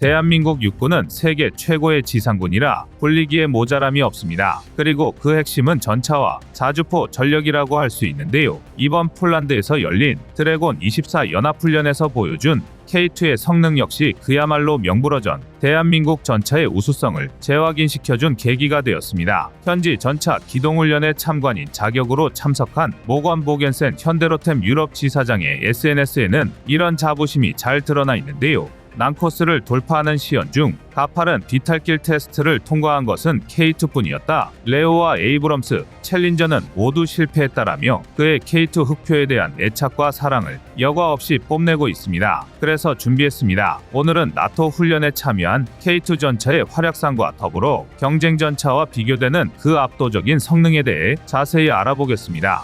대한민국 육군은 세계 최고의 지상군이라 불리기에 모자람이 없습니다. 그리고 그 핵심은 전차와 자주포 전력이라고 할 수 있는데요. 이번 폴란드에서 열린 드래곤 24 연합훈련에서 보여준 K2의 성능 역시 그야말로 명불허전, 대한민국 전차의 우수성을 재확인시켜준 계기가 되었습니다. 현지 전차 기동훈련에 참관인 자격으로 참석한 모건 보겐센 현대로템 유럽 지사장의 SNS에는 이런 자부심이 잘 드러나 있는데요. 난코스를 돌파하는 시연 중 가파른 비탈길 테스트를 통과한 것은 K2뿐이었다. 레오와 에이브럼스, 챌린저는 모두 실패했다라며 그의 K2 흑표에 대한 애착과 사랑을 여과 없이 뽐내고 있습니다. 그래서 준비했습니다. 오늘은 나토 훈련에 참여한 K2 전차의 활약상과 더불어 경쟁 전차와 비교되는 그 압도적인 성능에 대해 자세히 알아보겠습니다.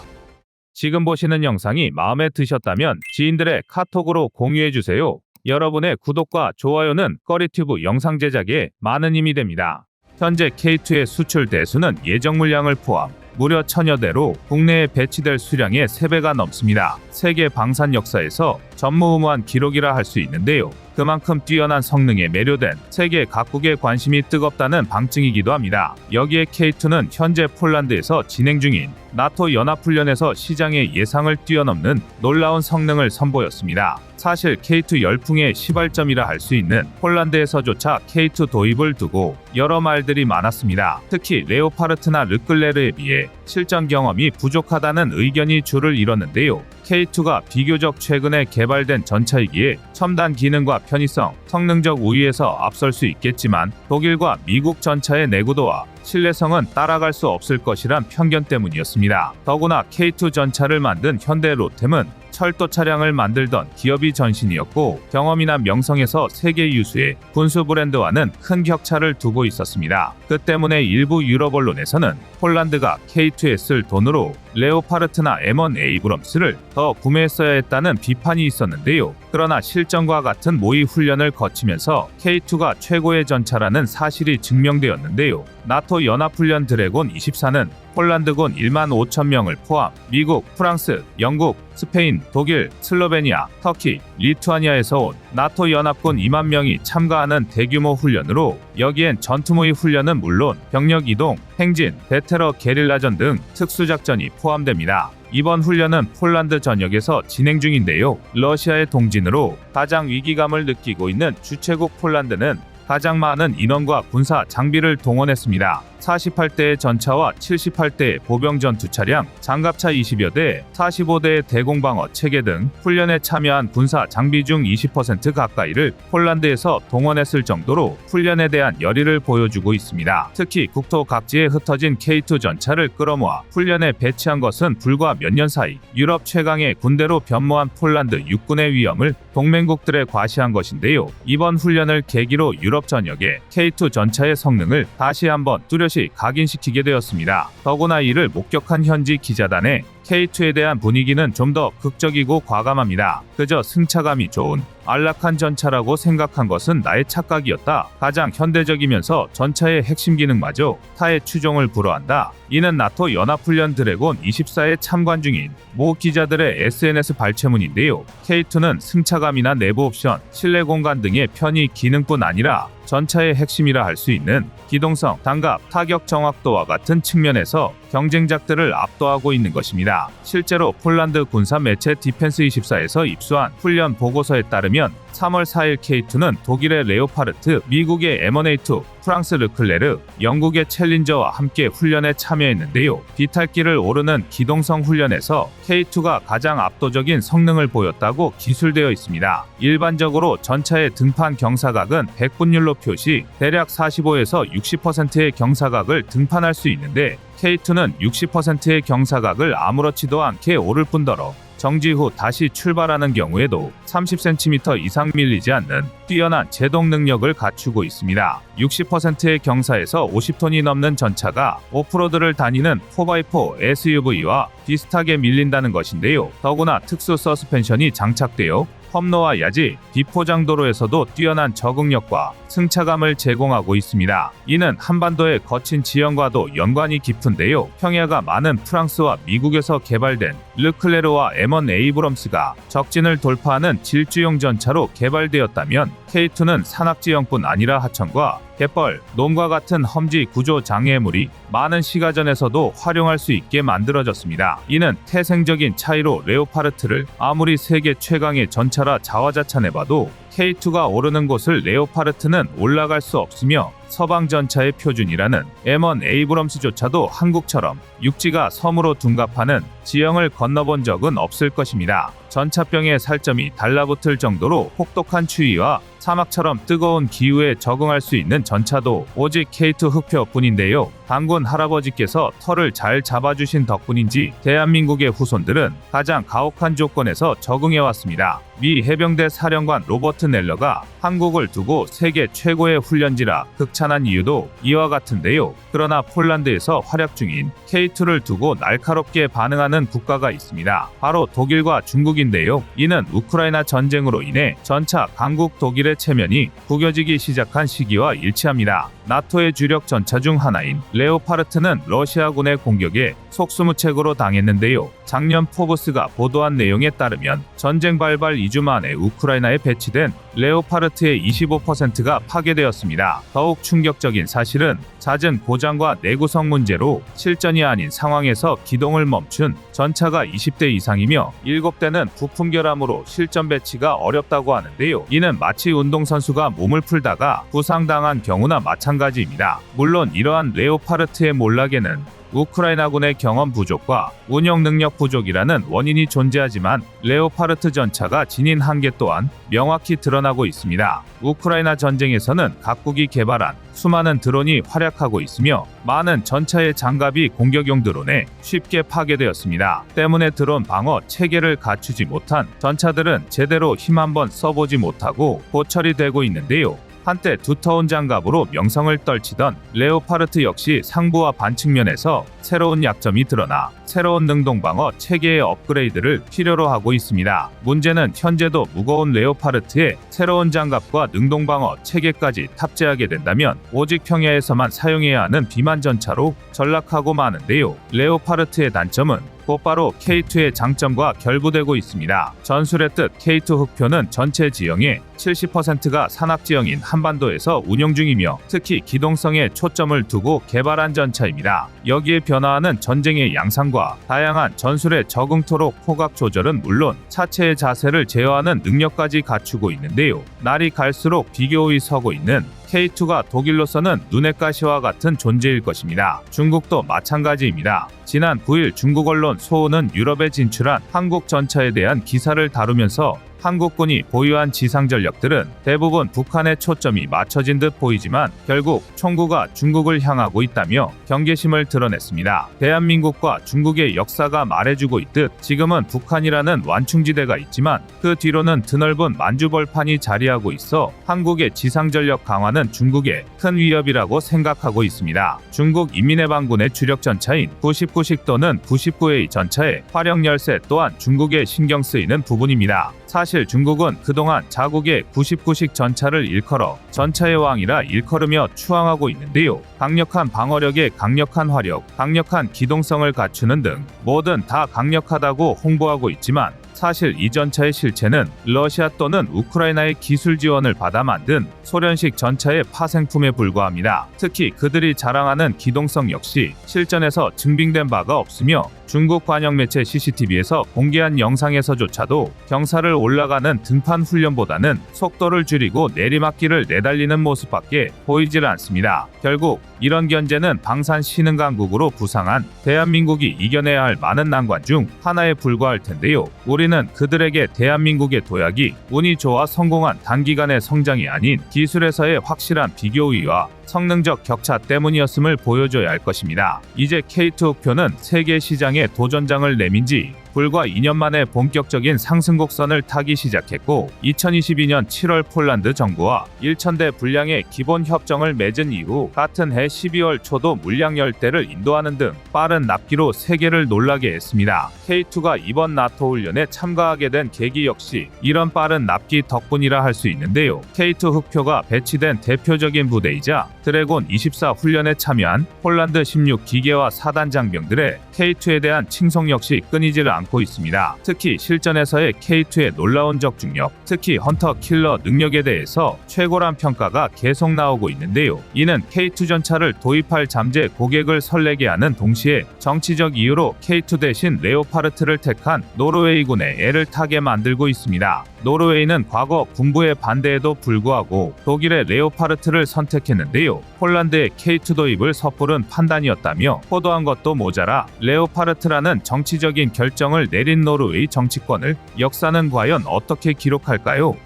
지금 보시는 영상이 마음에 드셨다면 지인들의 카톡으로 공유해주세요. 여러분의 구독과 좋아요는 꺼리튜브 영상 제작에 많은 힘이 됩니다. 현재 K2의 수출 대수는 예정 물량을 포함 무려 1000여 대로 국내에 배치될 수량의 3배가 넘습니다. 세계 방산 역사에서 전무후무한 기록이라 할 수 있는데요. 그만큼 뛰어난 성능에 매료된 세계 각국의 관심이 뜨겁다는 방증이기도 합니다. 여기에 K2는 현재 폴란드에서 진행 중인 나토 연합훈련에서 시장의 예상을 뛰어넘는 놀라운 성능을 선보였습니다. 사실 K2 열풍의 시발점이라 할 수 있는 폴란드에서조차 K2 도입을 두고 여러 말들이 많았습니다. 특히 레오파르트나 르클레르에 비해 실전 경험이 부족하다는 의견이 줄을 이뤘는데요. K2가 비교적 최근에 개발된 전차이기에 첨단 기능과 편의성, 성능적 우위에서 앞설 수 있겠지만 독일과 미국 전차의 내구도와 신뢰성은 따라갈 수 없을 것이란 편견 때문이었습니다. 더구나 K2 전차를 만든 현대 로템은 철도 차량을 만들던 기업이 전신이었고 경험이나 명성에서 세계 유수의 군수 브랜드와는 큰 격차를 두고 있었습니다. 그 때문에 일부 유럽 언론에서는 폴란드가 K2에 쓸 돈으로 레오파르트나 M1 에이브럼스를 더 구매했어야 했다는 비판이 있었는데요. 그러나 실전과 같은 모의 훈련을 거치면서 K2가 최고의 전차라는 사실이 증명되었는데요. 나토 연합훈련 드래곤 24는 폴란드군 1만 5천 명을 포함 미국, 프랑스, 영국, 스페인, 독일, 슬로베니아, 터키, 리투아니아에서 온 나토 연합군 2만 명이 참가하는 대규모 훈련으로 여기엔 전투모의 훈련은 물론 병력 이동, 행진, 대테러 게릴라전 등 특수작전이 포함됩니다. 이번 훈련은 폴란드 전역에서 진행 중인데요. 러시아의 동진으로 가장 위기감을 느끼고 있는 주최국 폴란드는 가장 많은 인원과 군사 장비를 동원했습니다. 48대의 전차와 78대의 보병 전투 차량, 장갑차 20여 대, 45대의 대공방어 체계 등 훈련에 참여한 군사 장비 중 20% 가까이를 폴란드에서 동원했을 정도로 훈련에 대한 열의를 보여주고 있습니다. 특히 국토 각지에 흩어진 K2 전차를 끌어모아 훈련에 배치한 것은 불과 몇 년 사이 유럽 최강의 군대로 변모한 폴란드 육군의 위엄을 동맹국들에 과시한 것인데요. 이번 훈련을 계기로 유럽 전역에 K2 전차의 성능을 다시 한번 뚜렷이 각인시키게 되었습니다. 더구나 이를 목격한 현지 기자단의 K2에 대한 분위기는 좀 더 극적이고 과감합니다. 그저 승차감이 좋은 안락한 전차라고 생각한 것은 나의 착각이었다. 가장 현대적이면서 전차의 핵심 기능마저 타의 추종을 불허한다. 이는 나토 연합훈련 드래곤 24에 참관 중인 모 기자들의 SNS 발췌문인데요. K2는 승차감이나 내부 옵션, 실내 공간 등의 편의 기능뿐 아니라 전차의 핵심이라 할 수 있는 기동성, 단갑, 타격 정확도와 같은 측면에서 경쟁작들을 압도하고 있는 것입니다. 실제로 폴란드 군사 매체 디펜스24에서 입수한 훈련 보고서에 따르면 3월 4일 K2는 독일의 레오파르트, 미국의 M1A2, 프랑스 르클레르, 영국의 챌린저와 함께 훈련에 참여했는데요. 비탈길을 오르는 기동성 훈련에서 K2가 가장 압도적인 성능을 보였다고 기술되어 있습니다. 일반적으로 전차의 등판 경사각은 100분율로 표시, 대략 45에서 60%의 경사각을 등판할 수 있는데 K2는 60%의 경사각을 아무렇지도 않게 오를 뿐더러 정지 후 다시 출발하는 경우에도 30cm 이상 밀리지 않는 뛰어난 제동 능력을 갖추고 있습니다. 60%의 경사에서 50톤이 넘는 전차가 오프로드를 다니는 4x4 SUV와 비슷하게 밀린다는 것인데요. 더구나 특수 서스펜션이 장착되어 험로와 야지, 비포장도로에서도 뛰어난 적응력과 승차감을 제공하고 있습니다. 이는 한반도의 거친 지형과도 연관이 깊은데요. 평야가 많은 프랑스와 미국에서 개발된 르클레르와 M1 에이브럼스가 적진을 돌파하는 질주용 전차로 개발되었다면 K2는 산악지형뿐 아니라 하천과 갯벌, 놈과 같은 험지 구조 장애물이 많은 시가전에서도 활용할 수 있게 만들어졌습니다. 이는 태생적인 차이로 레오파르트를 아무리 세계 최강의 전차라 자화자찬해봐도 K2가 오르는 곳을 레오파르트는 올라갈 수 없으며 서방 전차의 표준이라는 M1 에이브럼스조차도 한국처럼 육지가 섬으로 둔갑하는 지형을 건너본 적은 없을 것입니다. 전차병의 살점이 달라붙을 정도로 혹독한 추위와 사막처럼 뜨거운 기후에 적응할 수 있는 전차도 오직 K2 흑표뿐인데요. 단군 할아버지께서 털을 잘 잡아주신 덕분인지 대한민국의 후손들은 가장 가혹한 조건에서 적응해왔습니다. 미 해병대 사령관 로버트 넬러가 한국을 두고 세계 최고의 훈련지라 극찬한 이유도 이와 같은데요. 그러나 폴란드에서 활약 중인 K2를 두고 날카롭게 반응하는 국가가 있습니다. 바로 독일과 중국인데요. 이는 우크라이나 전쟁으로 인해 전차 강국 독일의 체면이 구겨지기 시작한 시기와 일치합니다. 나토의 주력 전차 중 하나인 레오파르트는 러시아군의 공격에 속수무책으로 당했는데요. 작년 포브스가 보도한 내용에 따르면 전쟁 발발 2주 만에 우크라이나에 배치된 레오파르트의 25%가 파괴되었습니다. 더욱 충격적인 사실은 잦은 고장과 내구성 문제로 실전이 아닌 상황에서 기동을 멈춘 전차가 20대 이상이며 7대는 부품 결함으로 실전 배치가 어렵다고 하는데요. 이는 마치 운동선수가 몸을 풀다가 부상당한 경우나 마찬가지입니다. 물론 이러한 레오파르트의 몰락에는 우크라이나군의 경험 부족과 운용 능력 부족이라는 원인이 존재하지만 레오파르트 전차가 지닌 한계 또한 명확히 드러나고 있습니다. 우크라이나 전쟁에서는 각국이 개발한 수많은 드론이 활약하고 있으며 많은 전차의 장갑이 공격용 드론에 쉽게 파괴되었습니다. 때문에 드론 방어 체계를 갖추지 못한 전차들은 제대로 힘 한번 써보지 못하고 고철이 되고 있는데요. 한때 두터운 장갑으로 명성을 떨치던 레오파르트 역시 상부와 반측면에서 새로운 약점이 드러나 새로운 능동방어 체계의 업그레이드를 필요로 하고 있습니다. 문제는 현재도 무거운 레오파르트에 새로운 장갑과 능동방어 체계까지 탑재하게 된다면 오직 평야에서만 사용해야 하는 비만 전차로 전락하고 마는데요. 레오파르트의 단점은 곧바로 K2의 장점과 결부되고 있습니다. 전술했듯 K2 흑표는 전체 지형의 70%가 산악지형인 한반도에서 운용 중이며 특히 기동성에 초점을 두고 개발한 전차입니다. 여기에 변화하는 전쟁의 양상과 다양한 전술의 적응토록 포각 조절은 물론 차체의 자세를 제어하는 능력까지 갖추고 있는데요. 날이 갈수록 비교의 서고 있는 K2가 독일로서는 눈의 가시와 같은 존재일 것입니다. 중국도 마찬가지입니다. 지난 9일 중국 언론 소은은 유럽에 진출한 한국 전차에 대한 기사를 다루면서 한국군이 보유한 지상전력들은 대부분 북한에 초점이 맞춰진 듯 보이지만 결국 총구가 중국을 향하고 있다며 경계심을 드러냈습니다. 대한민국과 중국의 역사가 말해주고 있듯 지금은 북한이라는 완충지대가 있지만 그 뒤로는 드넓은 만주벌판이 자리하고 있어 한국의 지상전력 강화는 중국의 큰 위협이라고 생각하고 있습니다. 중국 인민해방군의 주력 전차인 99식 또는 99A 전차의 활용 열세 또한 중국에 신경 쓰이는 부분입니다. 사실 중국은 그동안 자국의 99식 전차를 일컬어 전차의 왕이라 일컬으며 추앙하고 있는데요. 강력한 방어력에 강력한 화력, 강력한 기동성을 갖추는 등 뭐든 다 강력하다고 홍보하고 있지만 사실 이 전차의 실체는 러시아 또는 우크라이나의 기술 지원을 받아 만든 소련식 전차의 파생품에 불과합니다. 특히 그들이 자랑하는 기동성 역시 실전에서 증빙된 바가 없으며 중국 관영 매체 CCTV에서 공개한 영상에서조차도 경사를 올라가는 등판 훈련보다는 속도를 줄이고 내리막길을 내달리는 모습밖에 보이질 않습니다. 결국 이런 견제는 방산 신흥강국으로 부상한 대한민국이 이겨내야 할 많은 난관 중 하나에 불과할 텐데요. 우리는 그들에게 대한민국의 도약이 운이 좋아 성공한 단기간의 성장이 아닌 기술에서의 확실한 비교의와 성능적 격차 때문이었음을 보여줘야 할 것입니다. 이제 K2 흑표는 세계 시장에 도전장을 내민 지 불과 2년 만에 본격적인 상승곡선을 타기 시작했고 2022년 7월 폴란드 정부와 1,000대 분량의 기본 협정을 맺은 이후 같은 해 12월 초도 물량 열대를 인도하는 등 빠른 납기로 세계를 놀라게 했습니다. K2가 이번 나토 훈련에 참가하게 된 계기 역시 이런 빠른 납기 덕분이라 할 수 있는데요. K2 흑표가 배치된 대표적인 부대이자 드래곤 24 훈련에 참여한 폴란드 16 기계화 4단 장병들의 K2에 대한 칭송 역시 끊이지를 않고 있습니다. 특히 실전에서의 K2의 놀라운 적중력, 특히 헌터 킬러 능력에 대해서 최고란 평가가 계속 나오고 있는데요. 이는 K2 전차를 도입할 잠재 고객을 설레게 하는 동시에 정치적 이유로 K2 대신 레오파르트를 택한 노르웨이군의 애를 타게 만들고 있습니다. 노르웨이는 과거 군부의 반대에도 불구하고 독일의 레오파르트를 선택했는데요. 폴란드의 K2 도입을 섣부른 판단이었다며 포도한 것도 모자라 레오파르트라는 정치적인 결정을 내린 노르웨이 정치권을 역사는 과연 어떻게 기록할까요?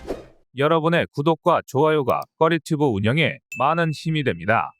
여러분의 구독과 좋아요가 꺼리튜브 운영에 많은 힘이 됩니다.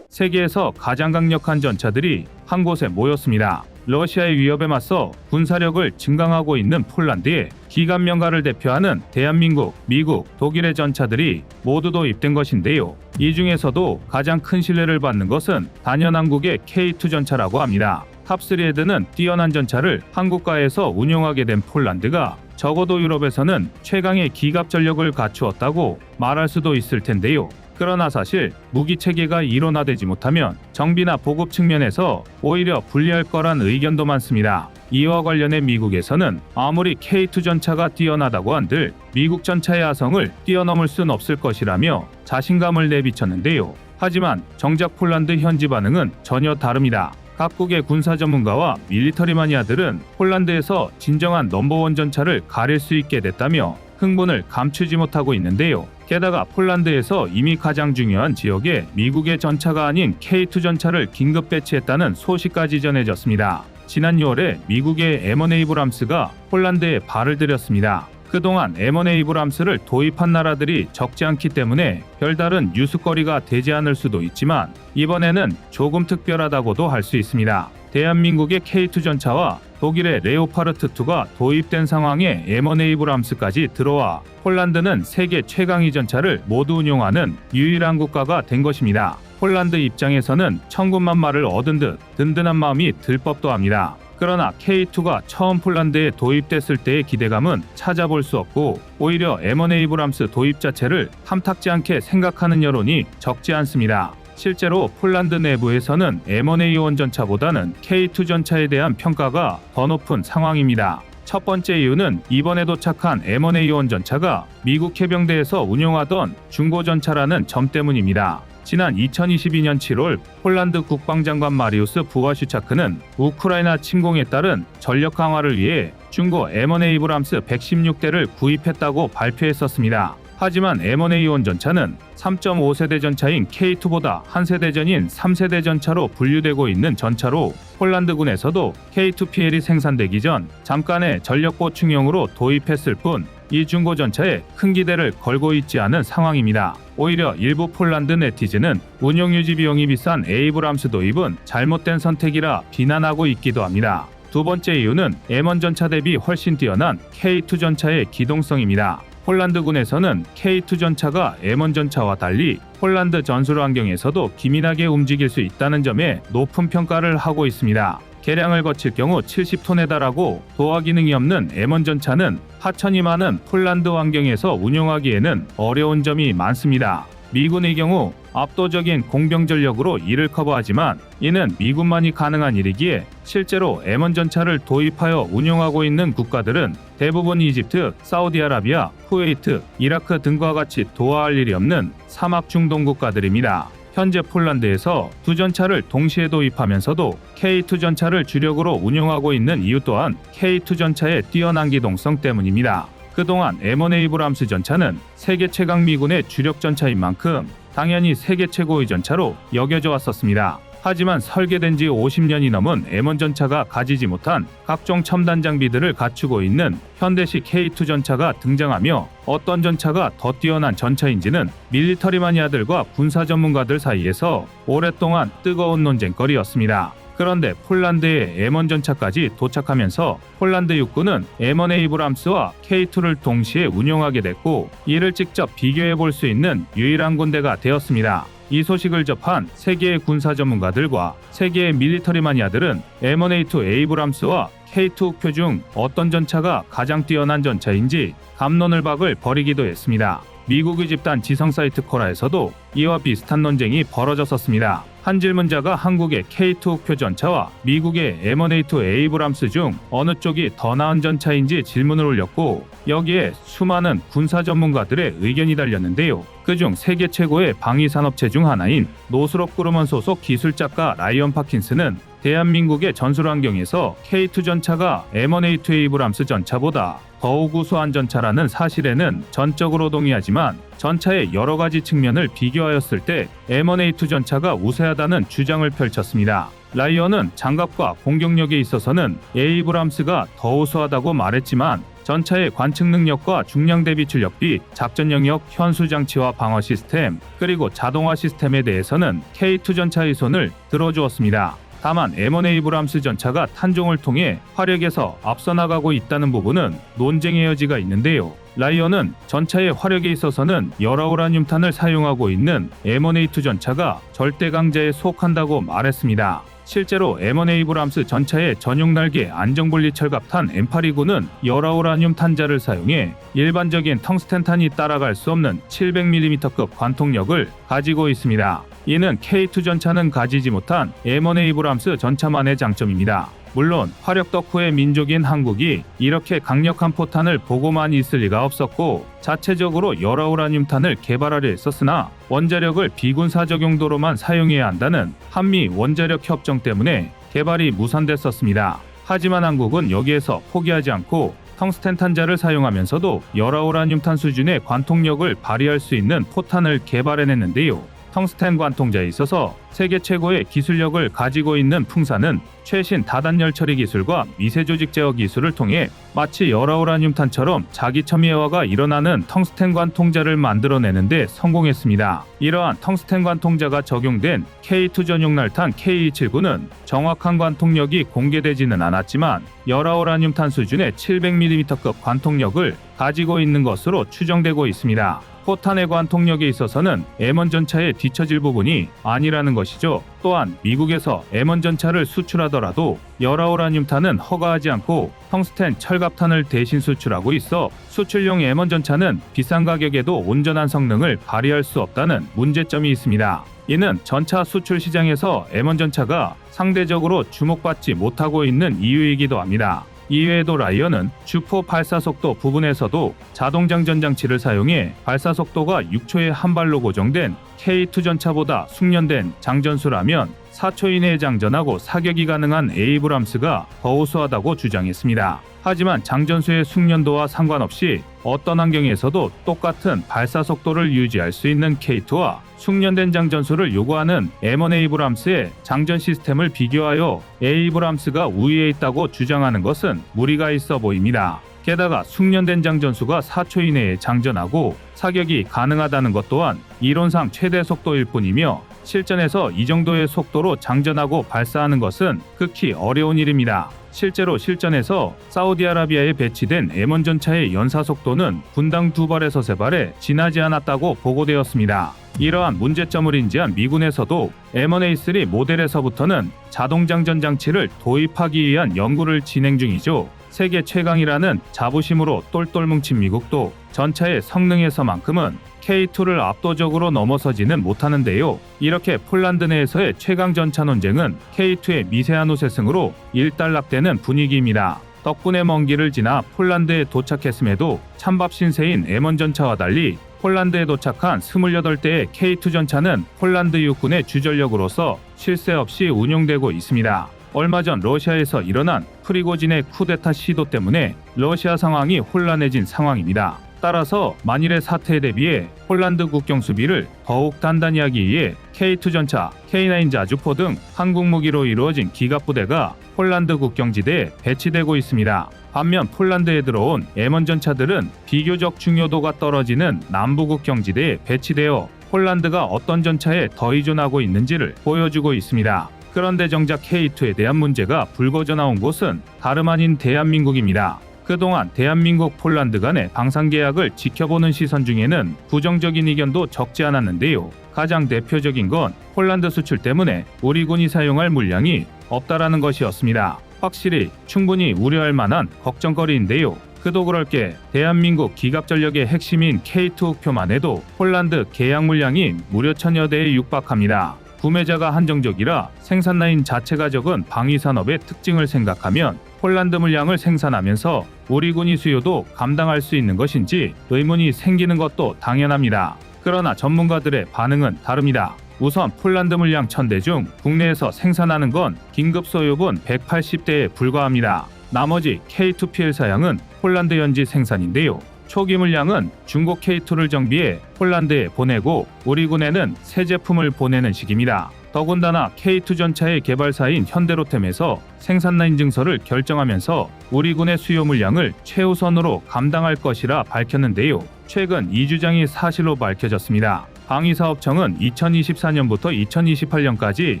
세계에서 가장 강력한 전차들이 한 곳에 모였습니다. 러시아의 위협에 맞서 군사력을 증강하고 있는 폴란드에 기관명가를 대표하는 대한민국, 미국, 독일의 전차들이 모두 도입된 것인데요. 이 중에서도 가장 큰 신뢰를 받는 것은 단연한국의 K2 전차라고 합니다. 탑3에 드는 뛰어난 전차를 한국가에서 운용하게 된 폴란드가 적어도 유럽에서는 최강의 기갑 전력을 갖추었다고 말할 수도 있을 텐데요. 그러나 사실 무기 체계가 일원화되지 못하면 정비나 보급 측면에서 오히려 불리할 거란 의견도 많습니다. 이와 관련해 미국에서는 아무리 K2 전차가 뛰어나다고 한들 미국 전차의 아성을 뛰어넘을 순 없을 것이라며 자신감을 내비쳤는데요. 하지만 정작 폴란드 현지 반응은 전혀 다릅니다. 각국의 군사 전문가와 밀리터리 마니아들은 폴란드에서 진정한 넘버원 전차를 가릴 수 있게 됐다며 흥분을 감추지 못하고 있는데요. 게다가 폴란드에서 이미 가장 중요한 지역에 미국의 전차가 아닌 K2 전차를 긴급 배치했다는 소식까지 전해졌습니다. 지난 6월에 미국의 M1 에이브람스가 폴란드에 발을 들였습니다. 그동안 M1 에이브람스를 도입한 나라들이 적지 않기 때문에 별다른 뉴스거리가 되지 않을 수도 있지만 이번에는 조금 특별하다고도 할 수 있습니다. 대한민국의 K2 전차와 독일의 레오파르트2가 도입된 상황에 M1 에이브람스까지 들어와 폴란드는 세계 최강위 전차를 모두 운용하는 유일한 국가가 된 것입니다. 폴란드 입장에서는 천군만 말을 얻은 듯 든든한 마음이 들 법도 합니다. 그러나 K2가 처음 폴란드에 도입됐을 때의 기대감은 찾아볼 수 없고 오히려 M1 에이브람스 도입 자체를 탐탁지 않게 생각하는 여론이 적지 않습니다. 실제로 폴란드 내부에서는 M1A1 전차보다는 K2 전차에 대한 평가가 더 높은 상황입니다. 첫 번째 이유는 이번에 도착한 M1A1 전차가 미국 해병대에서 운용하던 중고 전차라는 점 때문입니다. 지난 2022년 7월 폴란드 국방장관 마리우스 부와슈차크는 우크라이나 침공에 따른 전력 강화를 위해 중고 M1 에이브람스 116대를 구입했다고 발표했었습니다. 하지만 M1A1 전차는 3.5세대 전차인 K2보다 한 세대 전인 3세대 전차로 분류되고 있는 전차로 폴란드군에서도 K2PL이 생산되기 전 잠깐의 전력 보충용으로 도입했을 뿐 이 중고 전차에 큰 기대를 걸고 있지 않은 상황입니다. 오히려 일부 폴란드 네티즌은 운용 유지 비용이 비싼 에이브람스 도입은 잘못된 선택이라 비난하고 있기도 합니다. 두 번째 이유는 M1 전차 대비 훨씬 뛰어난 K2 전차의 기동성입니다. 폴란드군에서는 K2 전차가 M1 전차와 달리 폴란드 전술 환경에서도 기민하게 움직일 수 있다는 점에 높은 평가를 하고 있습니다. 개량을 거칠 경우 70톤에 달하고 도하 기능이 없는 M1 전차는 하천이 많은 폴란드 환경에서 운용하기에는 어려운 점이 많습니다. 미군의 경우 압도적인 공병 전력으로 이를 커버하지만 이는 미군만이 가능한 일이기에 실제로 M1 전차를 도입하여 운용하고 있는 국가들은 대부분 이집트, 사우디아라비아, 쿠웨이트, 이라크 등과 같이 도하할 일이 없는 사막 중동 국가들입니다. 현재 폴란드에서 두 전차를 동시에 도입하면서도 K2 전차를 주력으로 운용하고 있는 이유 또한 K2 전차의 뛰어난 기동성 때문입니다. 그동안 M1 에이브람스 전차는 세계 최강 미군의 주력 전차인 만큼 당연히 세계 최고의 전차로 여겨져 왔었습니다. 하지만 설계된 지 50년이 넘은 M1 전차가 가지지 못한 각종 첨단 장비들을 갖추고 있는 현대식 K2 전차가 등장하며 어떤 전차가 더 뛰어난 전차인지는 밀리터리 마니아들과 군사 전문가들 사이에서 오랫동안 뜨거운 논쟁거리였습니다. 그런데 폴란드의 M1 전차까지 도착하면서 폴란드 육군은 M1 에이브람스와 K2를 동시에 운용하게 됐고, 이를 직접 비교해 볼 수 있는 유일한 군대가 되었습니다. 이 소식을 접한 세계의 군사 전문가들과 세계의 밀리터리 마니아들은 M1A2 에이브람스와 K2 우표 중 어떤 전차가 가장 뛰어난 전차인지 갑론을박을 벌이기도 했습니다. 미국의 집단 지성 사이트 코라에서도 이와 비슷한 논쟁이 벌어졌었습니다. 한 질문자가 한국의 K2 우표 전차와 미국의 M1A2 에이브람스 중 어느 쪽이 더 나은 전차인지 질문을 올렸고, 여기에 수많은 군사 전문가들의 의견이 달렸는데요. 그중 세계 최고의 방위산업체 중 하나인 노스롭 그루먼 소속 기술작가 라이언 파킨스는 대한민국의 전술 환경에서 K2 전차가 M1A2 에이브람스 전차보다 더욱 우수한 전차라는 사실에는 전적으로 동의하지만, 전차의 여러 가지 측면을 비교하였을 때 M1A2 전차가 우세하다는 주장을 펼쳤습니다. 라이언은 장갑과 공격력에 있어서는 에이브람스가 더 우수하다고 말했지만, 전차의 관측 능력과 중량 대비 출력비, 작전 영역, 현수 장치와 방어 시스템, 그리고 자동화 시스템에 대해서는 K2 전차의 손을 들어주었습니다. 다만 M1 에이브람스 전차가 탄종을 통해 화력에서 앞서 나가고 있다는 부분은 논쟁의 여지가 있는데요. 라이언은 전차의 화력에 있어서는 열화우라늄탄을 사용하고 있는 M1A2 전차가 절대 강자에 속한다고 말했습니다. 실제로 M1 에이브람스 전차의 전용 날개 안정분리 철갑탄 M829는 열화우라늄 탄자를 사용해 일반적인 텅스텐탄이 따라갈 수 없는 700mm급 관통력을 가지고 있습니다. 이는 K2 전차는 가지지 못한 M1 에이브람스 전차만의 장점입니다. 물론 화력 덕후의 민족인 한국이 이렇게 강력한 포탄을 보고만 있을 리가 없었고, 자체적으로 열화우라늄탄을 개발하려 했었으나 원자력을 비군사적 용도로만 사용해야 한다는 한미 원자력 협정 때문에 개발이 무산됐었습니다. 하지만 한국은 여기에서 포기하지 않고 텅스텐 탄자를 사용하면서도 열화우라늄탄 수준의 관통력을 발휘할 수 있는 포탄을 개발해냈는데요. 텅스텐 관통자에 있어서 세계 최고의 기술력을 가지고 있는 풍사는 최신 다단열 처리 기술과 미세 조직 제어 기술을 통해 마치 열화우라늄탄처럼 자기 첨예화가 일어나는 텅스텐 관통자를 만들어내는데 성공했습니다. 이러한 텅스텐 관통자가 적용된 K2 전용 날탄 K279는 정확한 관통력이 공개되지는 않았지만 열화우라늄탄 수준의 700mm급 관통력을 가지고 있는 것으로 추정되고 있습니다. 포탄의 관통력에 있어서는 M1 전차의 뒤처질 부분이 아니라는 것이죠. 또한 미국에서 M1 전차를 수출하더라도 열화우라늄탄은 허가하지 않고 텅스텐 철갑탄을 대신 수출하고 있어 수출용 M1 전차는 비싼 가격에도 온전한 성능을 발휘할 수 없다는 문제점이 있습니다. 이는 전차 수출 시장에서 M1 전차가 상대적으로 주목받지 못하고 있는 이유이기도 합니다. 이외에도 라이언은 주포 발사속도 부분에서도 자동장전 장치를 사용해 발사속도가 6초에 한 발로 고정된 K2 전차보다 숙련된 장전수라면 4초 이내에 장전하고 사격이 가능한 에이브람스가 더 우수하다고 주장했습니다. 하지만 장전수의 숙련도와 상관없이 어떤 환경에서도 똑같은 발사속도를 유지할 수 있는 K2와 숙련된 장전수를 요구하는 M1 에이브람스의 장전 시스템을 비교하여 에이브람스가 우위에 있다고 주장하는 것은 무리가 있어 보입니다. 게다가 숙련된 장전수가 4초 이내에 장전하고 사격이 가능하다는 것 또한 이론상 최대 속도일 뿐이며, 실전에서 이 정도의 속도로 장전하고 발사하는 것은 극히 어려운 일입니다. 실제로 실전에서 사우디아라비아에 배치된 M1 전차의 연사 속도는 분당 2발에서 3발에 지나지 않았다고 보고되었습니다. 이러한 문제점을 인지한 미군에서도 M1A3 모델에서부터는 자동장전 장치를 도입하기 위한 연구를 진행 중이죠. 세계 최강이라는 자부심으로 똘똘 뭉친 미국도 전차의 성능에서만큼은 K2를 압도적으로 넘어서지는 못하는데요. 이렇게 폴란드 내에서의 최강 전차 논쟁은 K2의 미세한 우세승으로 일단락되는 분위기입니다. 덕분에 먼 길을 지나 폴란드에 도착했음에도 찬밥 신세인 M1 전차와 달리 폴란드에 도착한 28대의 K2 전차는 폴란드 육군의 주전력으로서 쉴 새 없이 운용되고 있습니다. 얼마 전 러시아에서 일어난 프리고진의 쿠데타 시도 때문에 러시아 상황이 혼란해진 상황입니다. 따라서 만일의 사태에 대비해 폴란드 국경 수비를 더욱 단단히 하기 위해 K2 전차, K9 자주포 등 한국 무기로 이루어진 기갑부대가 폴란드 국경지대에 배치되고 있습니다. 반면 폴란드에 들어온 M1 전차들은 비교적 중요도가 떨어지는 남부 국경지대에 배치되어 폴란드가 어떤 전차에 더 의존하고 있는지를 보여주고 있습니다. 그런데 정작 K2에 대한 문제가 불거져 나온 곳은 다름 아닌 대한민국입니다. 그동안 대한민국 폴란드 간의 방산 계약을 지켜보는 시선 중에는 부정적인 의견도 적지 않았는데요. 가장 대표적인 건 폴란드 수출 때문에 우리 군이 사용할 물량이 없다라는 것이었습니다. 확실히 충분히 우려할 만한 걱정거리인데요. 그도 그럴 게 대한민국 기갑전력의 핵심인 K2 흑표만 해도 폴란드 계약 물량이 무려 1000여 대에 육박합니다. 구매자가 한정적이라 생산 라인 자체가 적은 방위산업의 특징을 생각하면 폴란드 물량을 생산하면서 우리 군이 수요도 감당할 수 있는 것인지 의문이 생기는 것도 당연합니다. 그러나 전문가들의 반응은 다릅니다. 우선 폴란드 물량 1000대 중 국내에서 생산하는 건 긴급 소요분 180대에 불과합니다. 나머지 K2PL 사양은 폴란드 현지 생산인데요. 초기 물량은 중국 K2를 정비해 폴란드에 보내고 우리 군에는 새 제품을 보내는 식입니다. 더군다나 K2 전차의 개발사인 현대로템에서 생산 라인 증설을 결정하면서 우리 군의 수요 물량을 최우선으로 감당할 것이라 밝혔는데요. 최근 이 주장이 사실로 밝혀졌습니다. 방위사업청은 2024년부터 2028년까지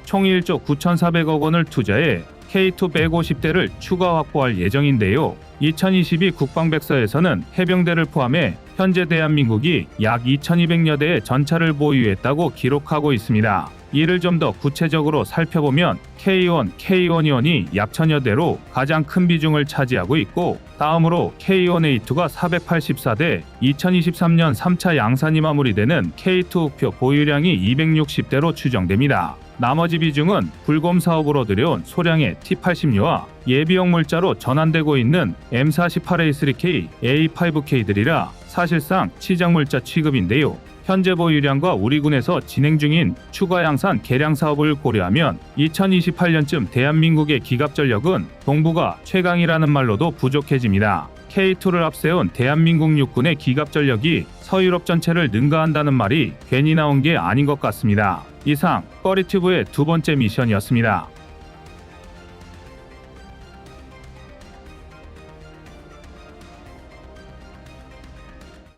총 1조 9,400억 원을 투자해 K2 150대를 추가 확보할 예정인데요. 2022 국방백서에서는 해병대를 포함해 현재 대한민국이 약 2,200여 대의 전차를 보유했다고 기록하고 있습니다. 이를 좀 더 구체적으로 살펴보면 K1, K1E1이 약 1000여 대로 가장 큰 비중을 차지하고 있고 다음으로 K1A2가 484대, 2023년 3차 양산이 마무리되는 K2 흑표 보유량이 260대로 추정됩니다. 나머지 비중은 불곰 사업으로 들여온 소량의 T-80류와 예비용 물자로 전환되고 있는 M48A3K, A5K들이라 사실상 치장 물자 취급인데요. 현재 보유량과 우리 군에서 진행 중인 추가 양산 개량 사업을 고려하면 2028년쯤 대한민국의 기갑 전력은 동부가 최강이라는 말로도 부족해집니다. K2를 앞세운 대한민국 육군의 기갑 전력이 서유럽 전체를 능가한다는 말이 괜히 나온 게 아닌 것 같습니다. 이상 꺼리튜브의 두 번째 미션이었습니다.